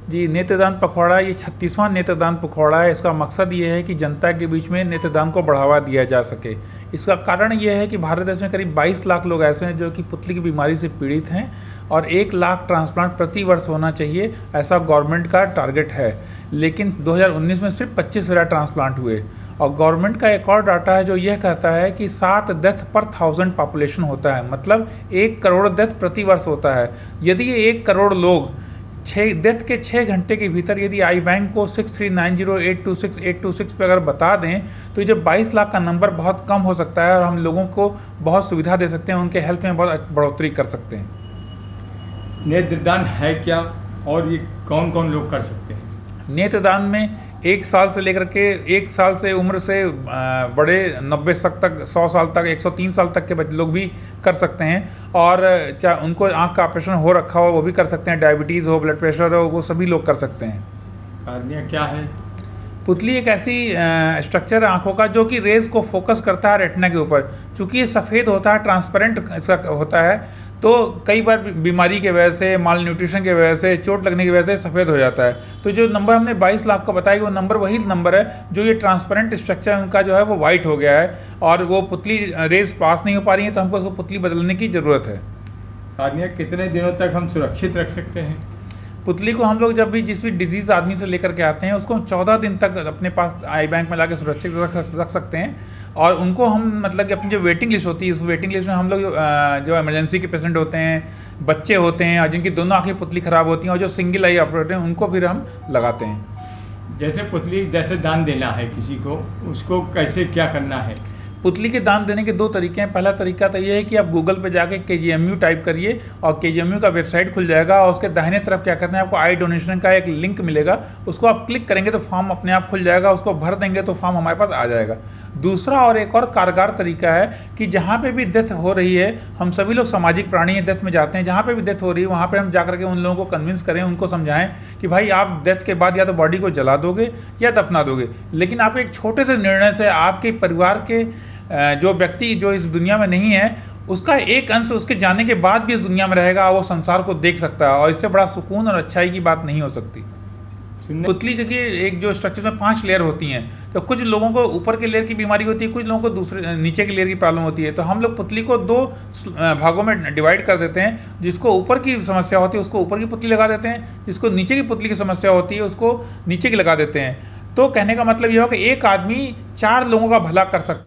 जी, नेत्रदान पखवाड़ा ये 36वां नेत्रदान पखवाड़ा है। इसका मकसद ये है कि जनता के बीच में नेत्रदान को बढ़ावा दिया जा सके। इसका कारण ये है कि भारत देश में करीब 22 लाख लोग ऐसे हैं जो कि पुतली की बीमारी से पीड़ित हैं और 1 लाख ट्रांसप्लांट प्रति वर्ष होना चाहिए, ऐसा गवर्नमेंट का टारगेट है। लेकिन 2019 में सिर्फ 25,000 ट्रांसप्लांट हुए। और गवर्नमेंट का एक और डाटा है जो यह कहता है कि 7 डेथ पर 1000 पॉपुलेशन होता है, मतलब 1 करोड़ डेथ प्रति वर्ष होता है। यदि ये 1 करोड़ लोग 6 डेथ के 6 घंटे के भीतर यदि आई बैंक को 6390826826 पे अगर बता दें तो ये जो 22 लाख का नंबर बहुत कम हो सकता है और हम लोगों को बहुत सुविधा दे सकते हैं, उनके हेल्थ में बहुत बढ़ोतरी कर सकते हैं। नेत्रदान है क्या और ये कौन कौन लोग कर सकते हैं? नेत्रदान में 1 साल से लेकर के 1 साल से उम्र से बड़े 90 तक 100 साल तक 103 साल तक के लोग भी कर सकते हैं। और चाहे उनको आँख का ऑपरेशन हो रखा हो वो भी कर सकते हैं, डायबिटीज़ हो, ब्लड प्रेशर हो, वो सभी लोग कर सकते हैं। कार्निया क्या है? पुतली एक ऐसी स्ट्रक्चर है आँखों का जो कि रेज को फोकस करता है रेटिना के ऊपर। चूँकि ये सफ़ेद होता है, ट्रांसपेरेंट इसका होता है, तो कई बार बीमारी के वजह से, माल न्यूट्रिशन के वजह से, चोट लगने की वजह से सफ़ेद हो जाता है। तो जो नंबर हमने 22 लाख का बताया वो नंबर वही नंबर है जो ये ट्रांसपेरेंट स्ट्रक्चर उनका जो है वो वाइट हो गया है और वो पुतली रेज पास नहीं हो पा रही है, तो हमको उसको पुतली बदलने की ज़रूरत है। कार्निया कितने दिनों तक हम सुरक्षित रख सकते हैं? पुतली को हम लोग जब भी जिस भी डिजीज़ आदमी से लेकर के आते हैं उसको हम 14 दिन तक अपने पास आई बैंक में लाके सुरक्षित रख सकते हैं। और उनको हम मतलब कि अपनी जो वेटिंग लिस्ट होती है उस वेटिंग लिस्ट में हम लोग जो इमरजेंसी के पेशेंट होते हैं, बच्चे होते हैं और जिनकी दोनों आँखें पुतली ख़राब होती हैं और जो सिंगल आई ऑपरेटर हैं उनको फिर हम लगाते हैं। जैसे पुतली जैसे दान देना है किसी को, उसको कैसे क्या करना है? पुतली के दान देने के 2 तरीके हैं। पहला तरीका तो ये है कि आप गूगल पे जाके KGMU टाइप करिए और KGMU का वेबसाइट खुल जाएगा और उसके दाहिने तरफ क्या करना है, आपको आई डोनेशन का एक लिंक मिलेगा, उसको आप क्लिक करेंगे तो फॉर्म अपने आप खुल जाएगा, उसको भर देंगे तो फॉर्म हमारे पास आ जाएगा। दूसरा और एक और कारगर तरीका है कि जहाँ पे भी डेथ हो रही है, हम सभी लोग सामाजिक प्राणी हैं, डेथ में जाते हैं, जहाँ पे भी डेथ हो रही है वहाँ पे हम जाकर के उन लोगों को कन्विंस करें, उनको समझाएं कि भाई आप डेथ के बाद या तो बॉडी को जला दोगे या दफना दोगे, लेकिन आप एक छोटे से निर्णय से आपके परिवार के जो व्यक्ति जो इस दुनिया में नहीं है उसका एक अंश उसके जाने के बाद भी इस दुनिया में रहेगा, वो संसार को देख सकता है और इससे बड़ा सुकून और अच्छाई की बात नहीं हो सकती। पुतली देखिए एक जो स्ट्रक्चर में 5 लेयर होती हैं, तो कुछ लोगों को ऊपर के लेयर की बीमारी होती है, कुछ लोगों को दूसरे नीचे के लेयर की प्रॉब्लम होती है। तो हम लोग पुतली को 2 भागों में डिवाइड कर देते हैं। जिसको ऊपर की समस्या होती है उसको ऊपर की पुतली लगा देते हैं, जिसको नीचे की पुतली की समस्या होती है उसको नीचे की लगा देते हैं। तो कहने का मतलब यह हो कि एक आदमी 4 लोगों का भला कर सकता है।